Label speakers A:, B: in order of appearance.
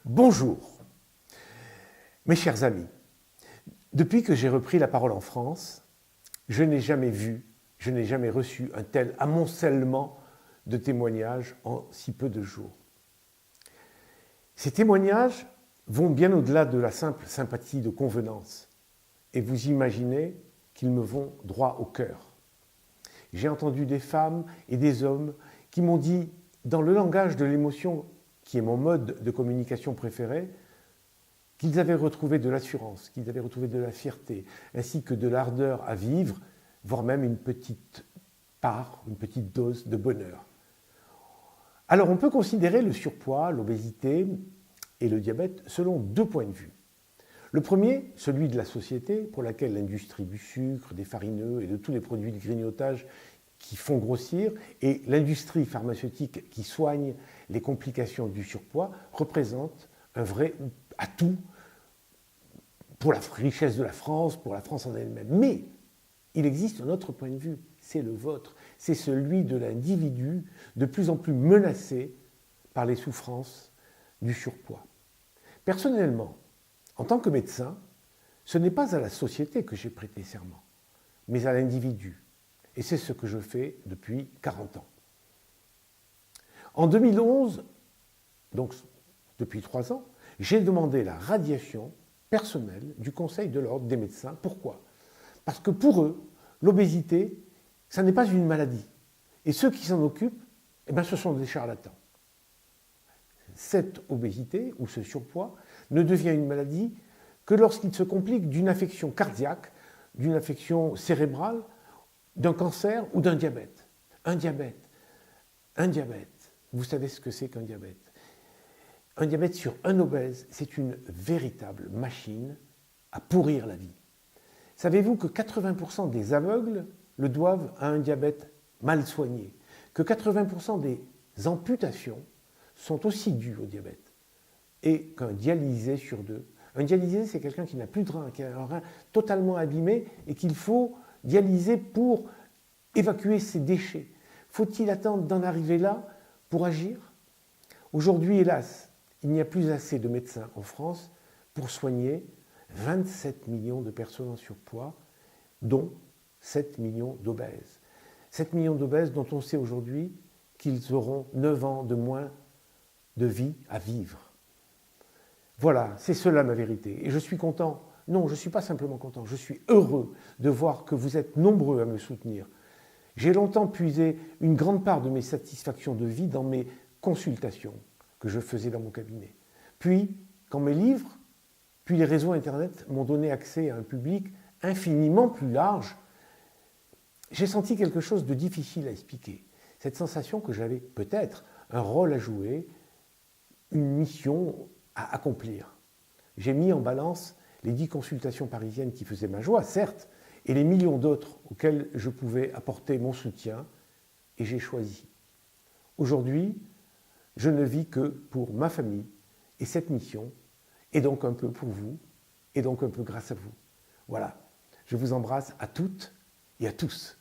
A: Bonjour, mes chers amis. Depuis que j'ai repris la parole en France, je n'ai jamais vu, je n'ai jamais reçu un tel amoncellement de témoignages en si peu de jours. Ces témoignages vont bien au-delà de la simple sympathie de convenance, et vous imaginez qu'ils me vont droit au cœur. J'ai entendu des femmes et des hommes qui m'ont dit, dans le langage de l'émotion, qui est mon mode de communication préféré, qu'ils avaient retrouvé de l'assurance, qu'ils avaient retrouvé de la fierté, ainsi que de l'ardeur à vivre, voire même une petite part, une petite dose de bonheur. Alors on peut considérer le surpoids, l'obésité et le diabète selon deux points de vue. Le premier, celui de la société, pour laquelle l'industrie du sucre, des farineux et de tous les produits de grignotage qui font grossir, et l'industrie pharmaceutique qui soigne les complications du surpoids, représente un vrai atout pour la richesse de la France, pour la France en elle-même. Mais il existe un autre point de vue, c'est le vôtre, c'est celui de l'individu de plus en plus menacé par les souffrances du surpoids. Personnellement, en tant que médecin, ce n'est pas à la société que j'ai prêté serment, mais à l'individu. Et c'est ce que je fais depuis 40 ans. En 2011, donc depuis 3 ans, j'ai demandé la radiation personnelle du Conseil de l'Ordre des médecins. Pourquoi ? Parce que pour eux, l'obésité, ça n'est pas une maladie. Et ceux qui s'en occupent, ce sont des charlatans. Cette obésité ou ce surpoids ne devient une maladie que lorsqu'il se complique d'une affection cardiaque, d'une affection cérébrale, d'un cancer ou d'un diabète. Un diabète. Vous savez ce que c'est qu'un diabète ? Un diabète sur un obèse, c'est une véritable machine à pourrir la vie. Savez-vous que 80% des aveugles le doivent à un diabète mal soigné ? Que 80% des amputations sont aussi dues au diabète ? Et qu'un dialysé sur deux. Un dialysé, c'est quelqu'un qui n'a plus de rein, qui a un rein totalement abîmé et qu'il faut dialyser pour évacuer ses déchets. Faut-il attendre d'en arriver là pour agir ? Aujourd'hui, hélas, il n'y a plus assez de médecins en France pour soigner 27 millions de personnes en surpoids, dont 7 millions d'obèses. 7 millions d'obèses dont on sait aujourd'hui qu'ils auront 9 ans de moins de vie à vivre. Voilà, c'est cela ma vérité. Et je suis content. Non, je ne suis pas simplement content, je suis heureux de voir que vous êtes nombreux à me soutenir. J'ai longtemps puisé une grande part de mes satisfactions de vie dans mes consultations que je faisais dans mon cabinet. Puis, quand mes livres, puis les réseaux Internet m'ont donné accès à un public infiniment plus large, j'ai senti quelque chose de difficile à expliquer. Cette sensation que j'avais peut-être un rôle à jouer, une mission à accomplir. J'ai mis en balance les 10 consultations parisiennes qui faisaient ma joie, certes, et les millions d'autres auxquels je pouvais apporter mon soutien, et j'ai choisi. Aujourd'hui, je ne vis que pour ma famille et cette mission, et donc un peu pour vous, et donc un peu grâce à vous. Voilà, je vous embrasse à toutes et à tous.